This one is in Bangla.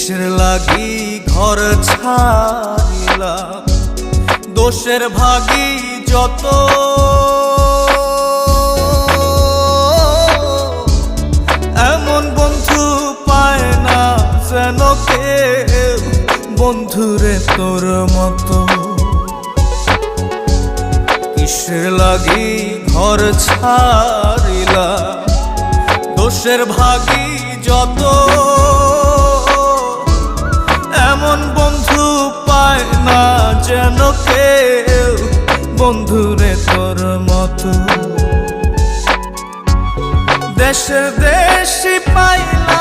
কিসের লাগি ঘর ছাড়িলাম, দোষের ভাগী যত, এমন বন্ধু পায় না যেন কেউ, বন্ধুরে তোর মতো। কিসের লাগি ঘর ছাড়িলাম, দোষের ভাগী যত, এমন বন্ধু পায় না যেন কেউ, বন্ধুরে তোর মতো। দেশে দেশি পাইলাম